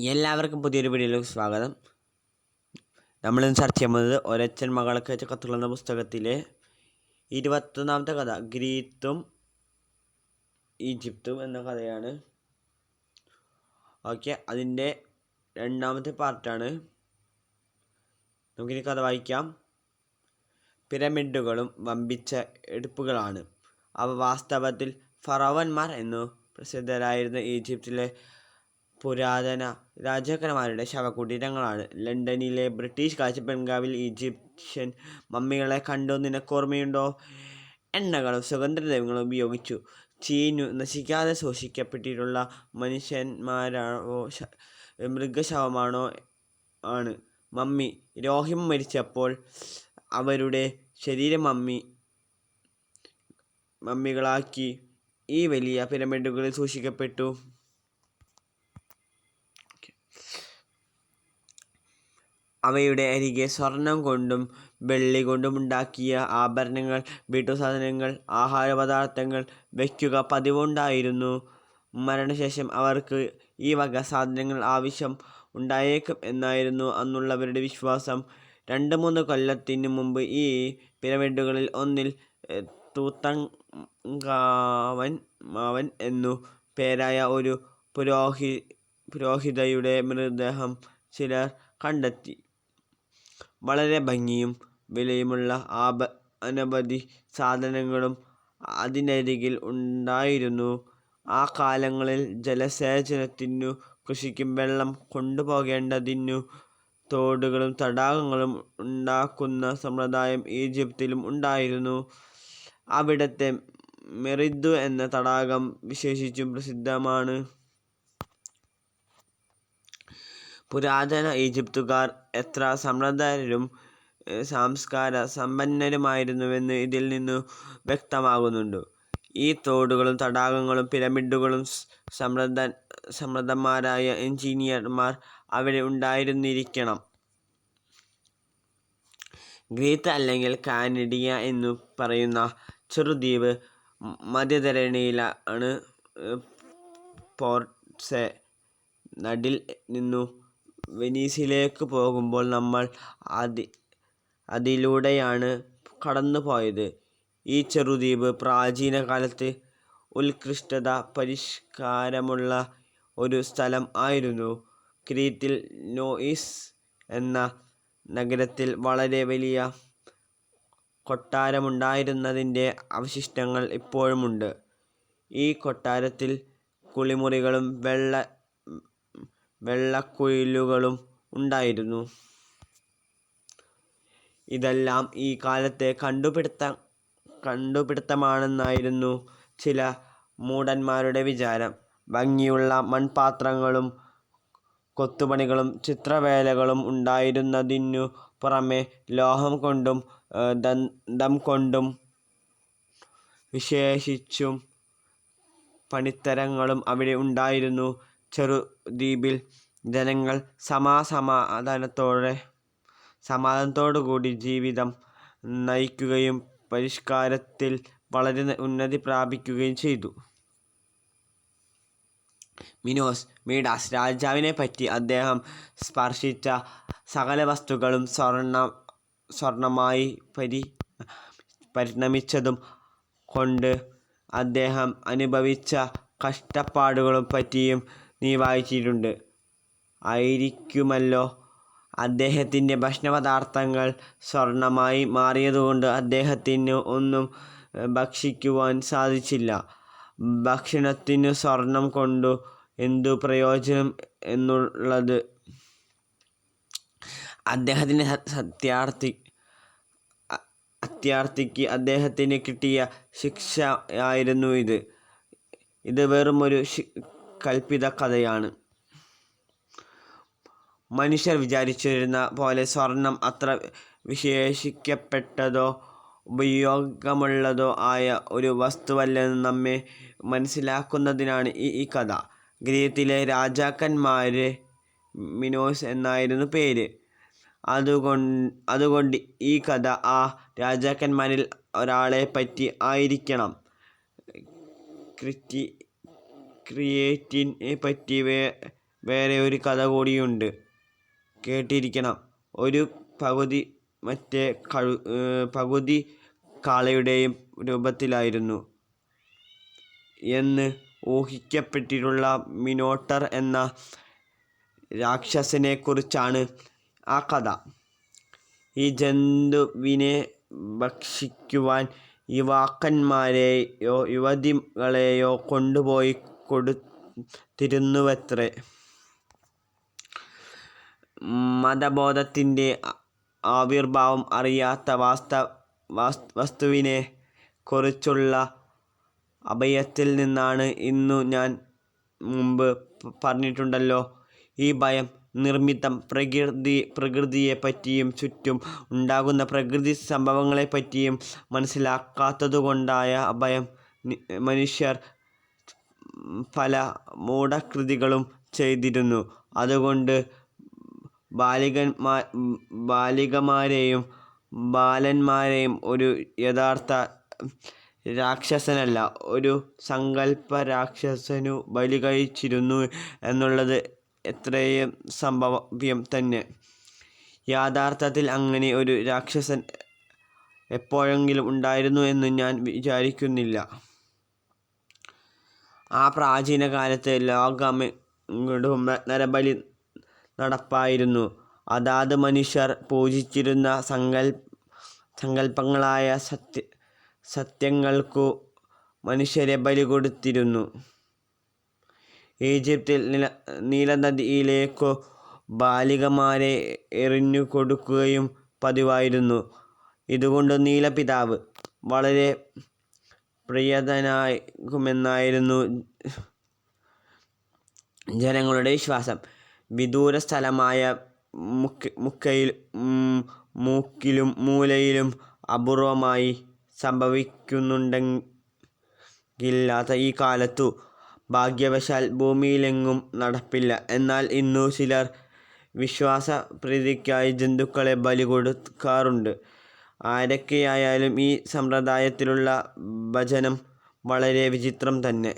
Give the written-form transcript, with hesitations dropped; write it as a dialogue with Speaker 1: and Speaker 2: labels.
Speaker 1: എല്ലാവർക്കും പുതിയൊരു വീഡിയോയിലേക്ക് സ്വാഗതം. നമ്മളിന്ന് ചർച്ച ചെയ്യുന്നത് ഒരച്ഛൻ മകൾക്ക് അയച്ച കത്തുകൾ എന്ന പുസ്തകത്തിലെ 21ാമത്തെ കഥ, ഗ്രീത്തും ഈജിപ്തും എന്ന കഥയാണ്. ഓക്കെ, അതിൻ്റെ 2ാമത്തെ പാർട്ടാണ്. നമുക്കിനി കഥ വായിക്കാം. പിരമിഡുകളും വമ്പിച്ച എടുപ്പുകളാണ്. അവ വാസ്തവത്തിൽ ഫറവന്മാർ എന്നു പ്രസിദ്ധരായിരുന്ന ഈജിപ്തിലെ പുരാതന രാജാക്കന്മാരുടെ ശവകുടീരങ്ങളാണ്. ലണ്ടനിലെ ബ്രിട്ടീഷ് കാഴ്ചബംഗ്ലാവിൽ ഈജിപ്ഷ്യൻ മമ്മികളെ കണ്ടു. നിനക്കോർമ്മയുണ്ടോ? എണ്ണകളും സുഗന്ധദ്രവ്യങ്ങളും ഉപയോഗിച്ചു ചീഞ്ഞു നശിക്കാതെ സൂക്ഷിക്കപ്പെട്ടിട്ടുള്ള മനുഷ്യന്മാരാണോ മൃഗശവമാണോ ആണ് മമ്മി. രോഹിം മരിച്ചപ്പോൾ അവരുടെ ശരീരം മമ്മികളാക്കി ഈ വലിയ പിരമിഡുകളിൽ സൂക്ഷിക്കപ്പെട്ടു. അവയുടെ അരികെ സ്വർണം കൊണ്ടും വെള്ളി കൊണ്ടും ഉണ്ടാക്കിയ ആഭരണങ്ങൾ, വീട്ടുസാധനങ്ങൾ, ആഹാരപദാർത്ഥങ്ങൾ വയ്ക്കുക പതിവുണ്ടായിരുന്നു. മരണശേഷം അവർക്ക് ഈ വക സാധനങ്ങൾ ആവശ്യം ഉണ്ടായേക്കും എന്നായിരുന്നു അന്നുള്ളവരുടെ വിശ്വാസം. 2-3 കൊല്ലത്തിനു മുമ്പ് ഈ പിരമിഡുകളിൽ ഒന്നിൽ തൂത്തങ്കാമൻ എന്നു പേരായ ഒരു പുരോഹിതയുടെ മൃതദേഹം ചിലർ കണ്ടെത്തി. വളരെ ഭംഗിയും വിലയുമുള്ള അനവധി സാധനങ്ങളും അതിനരികിൽ ഉണ്ടായിരുന്നു. ആ കാലങ്ങളിൽ ജലസേചനത്തിനു, കൃഷിക്കും വെള്ളം കൊണ്ടുപോകേണ്ടതിനു തോടുകളും തടാകങ്ങളും ഉണ്ടാക്കുന്ന സമ്പ്രദായം ഈജിപ്തിലും ഉണ്ടായിരുന്നു. അവിടത്തെ മെറിദ് എന്ന തടാകം വിശേഷിച്ചും പ്രസിദ്ധമാണ്. പുരാതന ഈജിപ്തുകാർ എത്ര സമൃദ്ധരും സംസ്കാര സമ്പന്നരുമായിരുന്നുവെന്ന് ഇതിൽ നിന്നു വ്യക്തമാകുന്നുണ്ട്. ഈ തോടുകളും തടാകങ്ങളും പിരമിഡുകളും സമൃദ്ധന്മാരായ എഞ്ചിനീയർമാർ അവിടെ ഉണ്ടായിരുന്നിരിക്കണം. ഗ്രീത്ത് അല്ലെങ്കിൽ കാനഡിയ എന്നു പറയുന്ന ചെറുദ്വീപ് മധ്യധരണിയിലാണ്. പോർട്ട്സെ നദിൽ നിന്നു വെനീസിലേക്ക് പോകുമ്പോൾ നമ്മൾ അതിലൂടെയാണ് കടന്നുപോയത്. ഈ ചെറുദ്വീപ് പ്രാചീന കാലത്ത് ഉത്കൃഷ്ട പരിഷ്കാരമുള്ള ഒരു സ്ഥലം ആയിരുന്നു. ക്രീത്തിൽ നോയിസ് എന്ന നഗരത്തിൽ വളരെ വലിയ കൊട്ടാരമുണ്ടായിരുന്നതിൻ്റെ അവശിഷ്ടങ്ങൾ ഇപ്പോഴുമുണ്ട്. ഈ കൊട്ടാരത്തിൽ കുളിമുറികളും വെള്ളക്കുഴലുകളും ഉണ്ടായിരുന്നു. ഇതെല്ലാം ഈ കാലത്തെ കണ്ടുപിടുത്തമാണെന്നായിരുന്നു ചില മൂഢന്മാരുടെ വിചാരം. ഭംഗിയുള്ള മൺപാത്രങ്ങളും കൊത്തുപണികളും ചിത്രവേലകളും ഉണ്ടായിരുന്നതിനു പുറമെ ലോഹം കൊണ്ടും ദന്തം കൊണ്ടും വിശേഷിച്ചും പണിത്തരങ്ങളും അവിടെ ഉണ്ടായിരുന്നു. ചെറുദ്വീപിൽ ജനങ്ങൾ സമാധാനത്തോടുകൂടി ജീവിതം നയിക്കുകയും പരിഷ്കാരത്തിൽ വളരെ ഉന്നതി പ്രാപിക്കുകയും ചെയ്തു. മീഡാസ് രാജാവിനെപ്പറ്റി അദ്ദേഹം സ്പർശിച്ച സകല വസ്തുക്കളും സ്വർണമായി പരിണമിച്ചതും കൊണ്ട് അദ്ദേഹം അനുഭവിച്ച കഷ്ടപ്പാടുകളെ പറ്റിയും നീ വായിച്ചിട്ടുണ്ട് ആയിരിക്കുമല്ലോ. അദ്ദേഹത്തിൻ്റെ ഭക്ഷണപദാർത്ഥങ്ങൾ സ്വർണമായി മാറിയതുകൊണ്ട് അദ്ദേഹത്തിന് ഒന്നും ഭക്ഷിക്കുവാൻ സാധിച്ചില്ല. ഭക്ഷണത്തിനു സ്വർണം കൊണ്ടു എന്തു പ്രയോജനം എന്നുള്ളത് അദ്ദേഹത്തിൻ്റെ അത്യാർത്തിക്ക് അദ്ദേഹത്തിന് കിട്ടിയ ശിക്ഷയായിരുന്നു ഇത്. വെറുമൊരു കൽപ്പിത കഥയാണ്. മനുഷ്യർ വിചാരിച്ചിരുന്ന പോലെ സ്വർണം അത്ര വിശേഷിക്കപ്പെട്ടതോ ഉപയോഗമുള്ളതോ ആയ ഒരു വസ്തുവല്ലെന്ന് നമ്മെ മനസ്സിലാക്കുന്നതിനാണ് ഈ കഥ. ഗ്രീത്തിലെ രാജാക്കന്മാരെ മിനോസ് എന്നായിരുന്നു പേര്. അതുകൊണ്ട് ഈ കഥ ആ രാജാക്കന്മാരിൽ ഒരാളെപ്പറ്റി ആയിരിക്കണം. ക്രിയേറ്റിനെ പറ്റി വേറെ ഒരു കഥ കൂടിയുണ്ട്, കേട്ടിരിക്കണം. ഒരു പകുതി കാളയുടെയും രൂപത്തിലായിരുന്നു എന്ന് ഊഹിക്കപ്പെട്ടിട്ടുള്ള മിനോട്ടർ എന്ന രാക്ഷസനെക്കുറിച്ചാണ് ആ കഥ. ഈ ജന്തുവിനെ ഭക്ഷിക്കുവാൻ യുവാക്കന്മാരെയോ യുവതികളെയോ കൊണ്ടുപോയി കൊടുത്തിരുന്നുവത്രേ. മതബോധത്തിൻ്റെ ആവിർഭാവം അറിയാത്ത വസ്തുവിനെ കുറിച്ചുള്ള അഭയത്തിൽ നിന്നാണ് ഇന്നു ഞാൻ മുമ്പ് പറഞ്ഞിട്ടുണ്ടല്ലോ ഈ ഭയം. നിർമ്മിതം പ്രകൃതിയെപ്പറ്റിയും ചുറ്റും ഉണ്ടാകുന്ന പ്രകൃതി സംഭവങ്ങളെപ്പറ്റിയും മനസ്സിലാക്കാത്തതുകൊണ്ടായ ഭയം. മനുഷ്യർ പല മൂഢകൃതികളും ചെയ്തിരുന്നു. അതുകൊണ്ട് ബാലികമാരെയും ബാലന്മാരെയും ഒരു യഥാർത്ഥ രാക്ഷസനല്ല, ഒരു സങ്കല്പ രാക്ഷസനു ബലി കഴിച്ചിരുന്നു എന്നുള്ളത് എത്രയും സംഭവ്യം തന്നെ. യഥാർത്ഥത്തിൽ അങ്ങനെ ഒരു രാക്ഷസൻ എപ്പോഴെങ്കിലും ഉണ്ടായിരുന്നു എന്ന് ഞാൻ വിചാരിക്കുന്നില്ല. ആ പ്രാചീന കാലത്ത് ലോകമെങ്ങും നരബലി നടപ്പായിരുന്നു. അതാത് മനുഷ്യർ പൂജിച്ചിരുന്ന സങ്കല്പങ്ങളായ സത്യങ്ങൾക്കു മനുഷ്യരെ ബലി കൊടുത്തിരുന്നു. ഈജിപ്തിൽ നീലനദിയിലേക്കു ബാലികമാരെ എറിഞ്ഞുകൊടുക്കുകയും പതിവായിരുന്നു. ഇതുകൊണ്ട് നീലപിതാവ് വളരെ പ്രിയതനാകുമെന്നായിരുന്നു ജനങ്ങളുടെ വിശ്വാസം. വിദൂര സ്ഥലമായ മുക്കിലും മൂലയിലും അപൂർവമായി സംഭവിക്കുന്നുണ്ടെങ്കില്ലാത്ത ഈ കാലത്തു ഭാഗ്യവശാൽ ഭൂമിയിലെങ്ങും നടപ്പില്ല. എന്നാൽ ഇന്നു ചിലർ വിശ്വാസപ്രീതിക്കായി ജന്തുക്കളെ ബലി കൊടുക്കാറുണ്ട്. ആരൊക്കെയായാലും ഈ സമ്പ്രദായത്തിലുള്ള ഭജനം വളരെ വിചിത്രം തന്നെ.